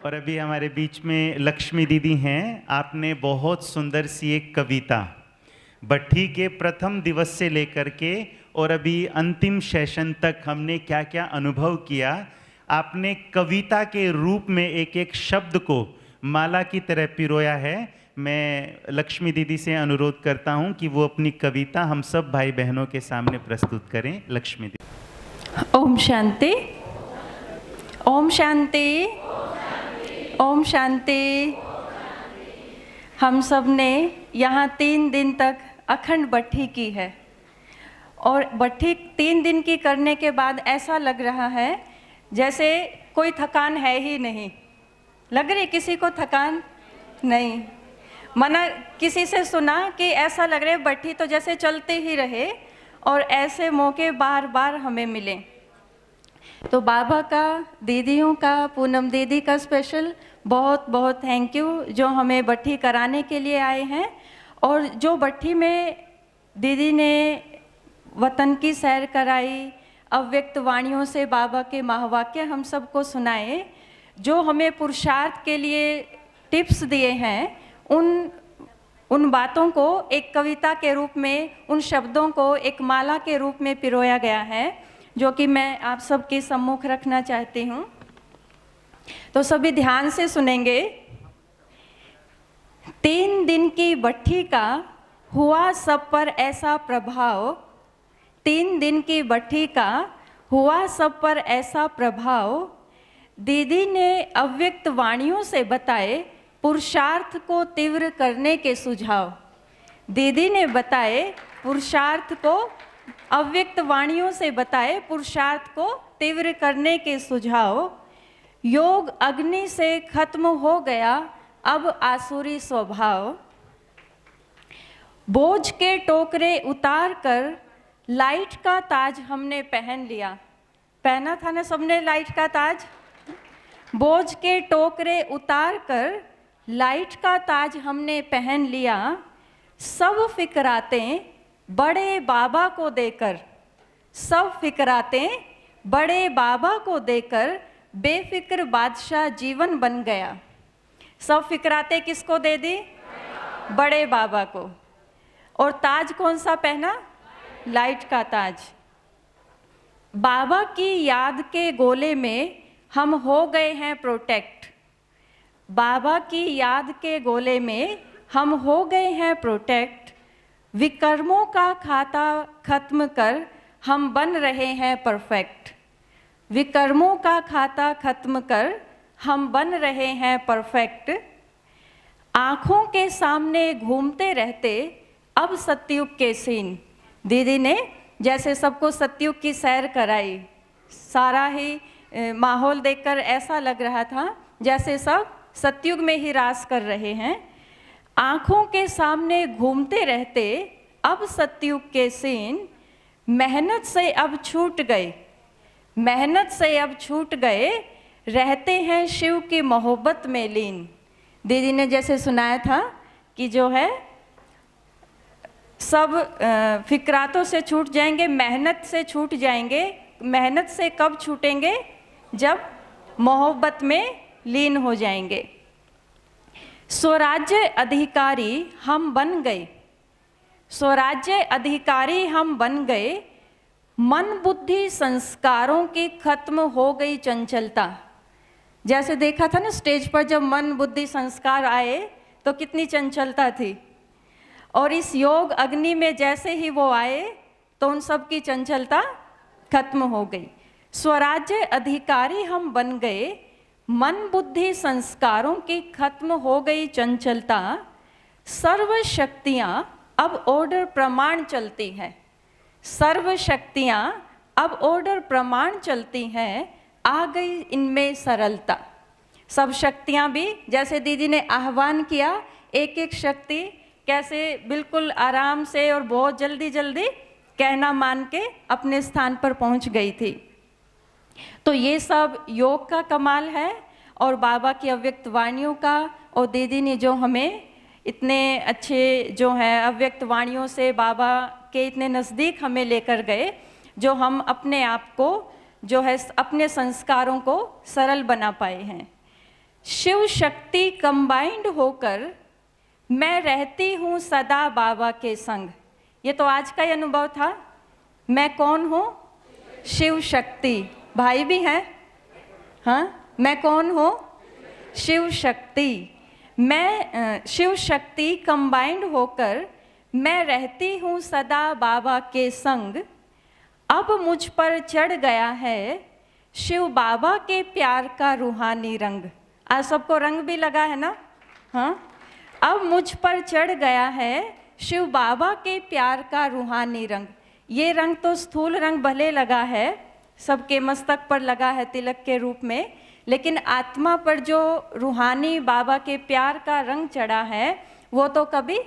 और अभी हमारे बीच में लक्ष्मी दीदी हैं। आपने बहुत सुंदर सी एक कविता भट्ठी के प्रथम दिवस से लेकर के और अभी अंतिम सेशन तक हमने क्या क्या अनुभव किया, आपने कविता के रूप में एक एक शब्द को माला की तरह पिरोया है। मैं लक्ष्मी दीदी से अनुरोध करता हूं कि वो अपनी कविता हम सब भाई बहनों के सामने प्रस्तुत करें। लक्ष्मी दीदी। ओम शांति, ओम शांति, ओम शांति। हम सब ने यहाँ 3 दिन तक अखंड भट्ठी की है और भट्ठी 3 दिन की करने के बाद ऐसा लग रहा है जैसे कोई थकान है ही नहीं। लग रही किसी को थकान? नहीं। मना किसी से सुना कि ऐसा लग रहा है भट्ठी तो जैसे चलते ही रहे और ऐसे मौके बार बार हमें मिले। तो बाबा का, दीदियों का, पूनम दीदी का स्पेशल बहुत बहुत थैंक यू जो हमें भट्ठी कराने के लिए आए हैं। और जो भट्ठी में दीदी ने वतन की सैर कराई, अव्यक्त वाणियों से बाबा के महावाक्य हम सबको सुनाए, जो हमें पुरुषार्थ के लिए टिप्स दिए हैं, उन बातों को एक कविता के रूप में, उन शब्दों को एक माला के रूप में पिरोया गया है, जो कि मैं आप सबके सम्मुख रखना चाहती हूँ। तो सभी ध्यान से सुनेंगे। 3 दिन की भट्ठी का हुआ सब पर ऐसा प्रभाव, 3 दिन की भट्ठी का हुआ सब पर ऐसा प्रभाव, दीदी ने अव्यक्त वाणियों से बताए पुरुषार्थ को तीव्र करने के सुझाव। दीदी ने बताए पुरुषार्थ को, अव्यक्त वाणियों से बताए पुरुषार्थ को तीव्र करने के सुझाव। योग अग्नि से खत्म हो गया अब आसुरी स्वभाव। बोझ के टोकरे उतार कर लाइट का ताज हमने पहन लिया। पहना था ना सबने लाइट का ताज? बोझ के टोकरे उतार कर लाइट का ताज हमने पहन लिया। सब फिक्रातें बड़े बाबा को देकर, सब फिक्रातें बड़े बाबा को देकर बेफिक्र बादशाह जीवन बन गया। सब फिक्रातें किसको दे दी? बड़े बाबा को। और ताज कौन सा पहना? लाइट का ताज। बाबा की याद के गोले में हम हो गए हैं प्रोटेक्ट। बाबा की याद के गोले में हम हो गए हैं प्रोटेक्ट। विकर्मों का खाता खत्म कर हम बन रहे हैं परफेक्ट। विकर्मों का खाता खत्म कर हम बन रहे हैं परफेक्ट। आँखों के सामने घूमते रहते अब सतयुग के सीन। दीदी ने जैसे सबको सतयुग की सैर कराई, सारा ही माहौल देखकर ऐसा लग रहा था जैसे सब सतयुग में ही रास कर रहे हैं। आँखों के सामने घूमते रहते अब सतयुग के सीन। मेहनत से अब छूट गए, मेहनत से अब छूट गए, रहते हैं शिव की मोहब्बत में लीन। दीदी ने जैसे सुनाया था कि जो है सब फिक्रातों से छूट जाएंगे, मेहनत से छूट जाएंगे। मेहनत से कब छूटेंगे? जब मोहब्बत में लीन हो जाएंगे। स्वराज्य अधिकारी हम बन गए, स्वराज्य अधिकारी हम बन गए। मन बुद्धि संस्कारों की खत्म हो गई चंचलता। जैसे देखा था ना स्टेज पर, जब मन बुद्धि संस्कार आए तो कितनी चंचलता थी, और इस योग अग्नि में जैसे ही वो आए तो उन सब की चंचलता खत्म हो गई। स्वराज्य अधिकारी हम बन गए, मन बुद्धि संस्कारों की खत्म हो गई चंचलता। सर्व शक्तियाँ अब ऑर्डर प्रमाण चलती हैं, सर्व शक्तियाँ अब ऑर्डर प्रमाण चलती हैं। आ गई इनमें सरलता। सब शक्तियाँ भी जैसे दीदी ने आह्वान किया, एक एक शक्ति कैसे बिल्कुल आराम से और बहुत जल्दी जल्दी कहना मान के अपने स्थान पर पहुंच गई थी। तो ये सब योग का कमाल है और बाबा की अव्यक्त वाणियों का। और दीदी ने जो हमें इतने अच्छे जो है अव्यक्त वाणियों से बाबा के इतने नज़दीक हमें लेकर गए, जो हम अपने आप को जो है अपने संस्कारों को सरल बना पाए हैं। शिव शक्ति कंबाइंड होकर मैं रहती हूँ सदा बाबा के संग। ये तो आज का ही अनुभव था। मैं कौन हूँ? शिव शक्ति। भाई भी हैं? हाँ, मैं कौन हूँ? शिव शक्ति। मैं शिव शक्ति कंबाइंड होकर मैं रहती हूँ सदा बाबा के संग। अब मुझ पर चढ़ गया है शिव बाबा के प्यार का रूहानी रंग। आज सबको रंग भी लगा है ना? हाँ, अब मुझ पर चढ़ गया है शिव बाबा के प्यार का रूहानी रंग। ये रंग तो स्थूल रंग भले लगा है, सबके मस्तक पर लगा है तिलक के रूप में, लेकिन आत्मा पर जो रूहानी बाबा के प्यार का रंग चढ़ा है वो तो कभी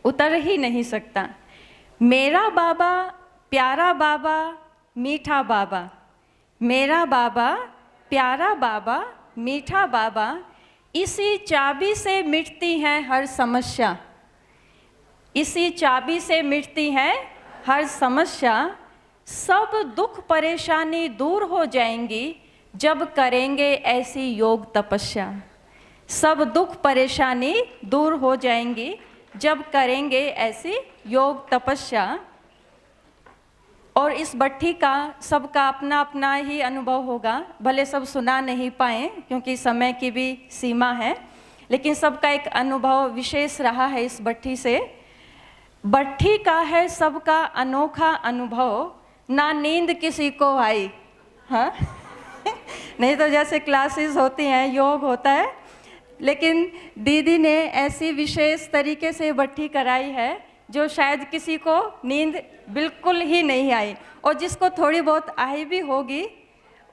उतर ही नहीं सकता। मेरा बाबा, प्यारा बाबा, मीठा बाबा। मेरा बाबा, प्यारा बाबा, मीठा बाबा। इसी चाबी से मिटती है हर समस्या। इसी चाबी से मिटती है हर समस्या। सब दुख परेशानी दूर हो जाएंगी जब करेंगे ऐसी योग तपस्या। सब दुख परेशानी दूर हो जाएंगी जब करेंगे ऐसी योग तपस्या। और इस भट्ठी का सबका अपना अपना ही अनुभव होगा, भले सब सुना नहीं पाए क्योंकि समय की भी सीमा है, लेकिन सबका एक अनुभव विशेष रहा है इस भट्ठी से। भट्ठी का है सबका अनोखा अनुभव, ना नींद किसी को आई। हाँ नहीं तो जैसे क्लासेस होती हैं, योग होता है, लेकिन दीदी ने ऐसी विशेष तरीके से भट्ठी कराई है जो शायद किसी को नींद बिल्कुल ही नहीं आई, और जिसको थोड़ी बहुत आई भी होगी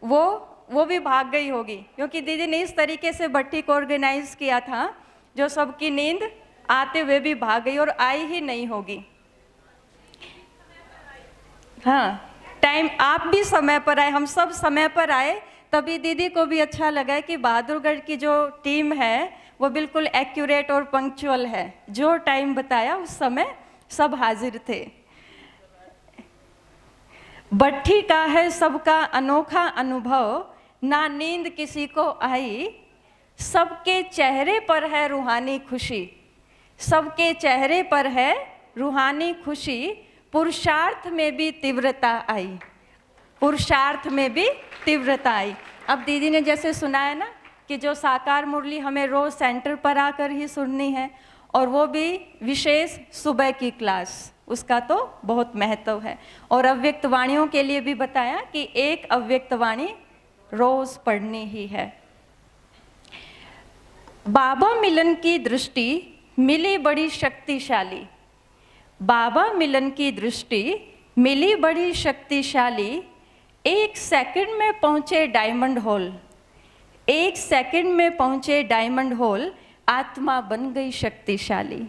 वो भी भाग गई होगी, क्योंकि दीदी ने इस तरीके से भट्ठी को ऑर्गेनाइज किया था जो सबकी नींद आते हुए भी भाग गई और आई ही नहीं होगी। हाँ, टाइम आप भी समय पर आए, हम सब समय पर आए, तभी दीदी को भी अच्छा लगा कि बहादुरगढ़ की जो टीम है वो बिल्कुल एक्यूरेट और पंक्चुअल है। जो टाइम बताया उस समय सब हाजिर थे। भट्ठी का है सबका अनोखा अनुभव, ना नींद किसी को आई। सबके चेहरे पर है रूहानी खुशी। सबके चेहरे पर है रूहानी खुशी। पुरुषार्थ में भी तीव्रता आई। पुरुषार्थ में भी तीव्रता आई। अब दीदी ने जैसे सुनाया ना कि जो साकार मुरली हमें रोज सेंटर पर आकर ही सुननी है, और वो भी विशेष सुबह की क्लास, उसका तो बहुत महत्व है। और अव्यक्त वाणियों के लिए भी बताया कि एक अव्यक्त वाणी रोज पढ़नी ही है। बाबा मिलन की दृष्टि मिली बड़ी शक्तिशाली। बाबा मिलन की दृष्टि मिली बड़ी शक्तिशाली। 1 सेकंड में पहुंचे डायमंड हॉल। 1 सेकंड में पहुंचे डायमंड हॉल। आत्मा बन गई शक्तिशाली।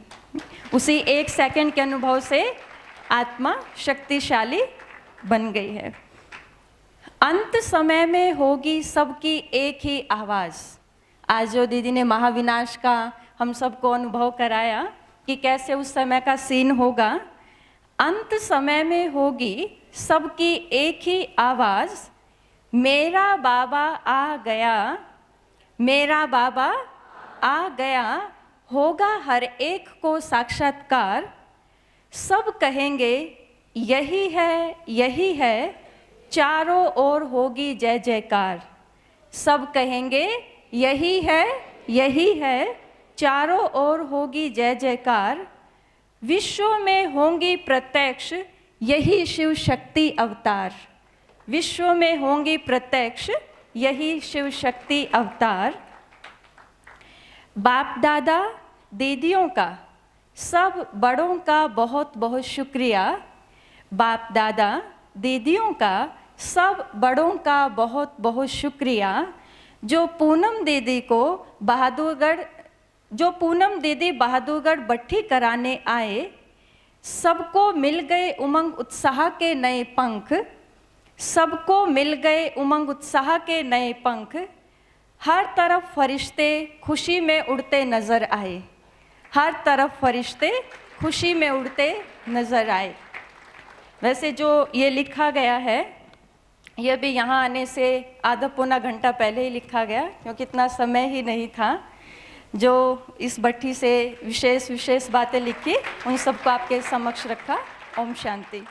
उसी 1 सेकंड के अनुभव से आत्मा शक्तिशाली बन गई है। अंत समय में होगी सबकी एक ही आवाज़। आज जो दीदी ने महाविनाश का हम सबको अनुभव कराया कि कैसे उस समय का सीन होगा। अंत समय में होगी सबकी एक ही आवाज़, मेरा बाबा आ गया, मेरा बाबा आ गया। होगा हर एक को साक्षात्कार। सब कहेंगे यही है, यही है। चारों ओर होगी जय जयकार। सब कहेंगे यही है, यही है। चारों ओर होगी जय जयकार। विश्व में होंगी प्रत्यक्ष यही शिव शक्ति अवतार। विश्व में होंगी प्रत्यक्ष यही शिव शक्ति अवतार। बाप दादा दीदियों का, सब बड़ों का बहुत बहुत शुक्रिया। बाप दादा दीदियों का, सब बड़ों का बहुत बहुत शुक्रिया। जो पूनम दीदी बहादुरगढ़ भट्ठी कराने आए, सबको मिल गए उमंग उत्साह के नए पंख। सबको मिल गए उमंग उत्साह के नए पंख। हर तरफ फरिश्ते खुशी में उड़ते नजर आए। हर तरफ फरिश्ते खुशी में उड़ते नजर आए। वैसे जो ये लिखा गया है यह भी यहाँ आने से आधा पौना घंटा पहले ही लिखा गया, क्योंकि इतना समय ही नहीं था। जो इस भट्ठी से विशेष विशेष बातें लिखी, उन सबको आपके समक्ष रखा। ओम शांति।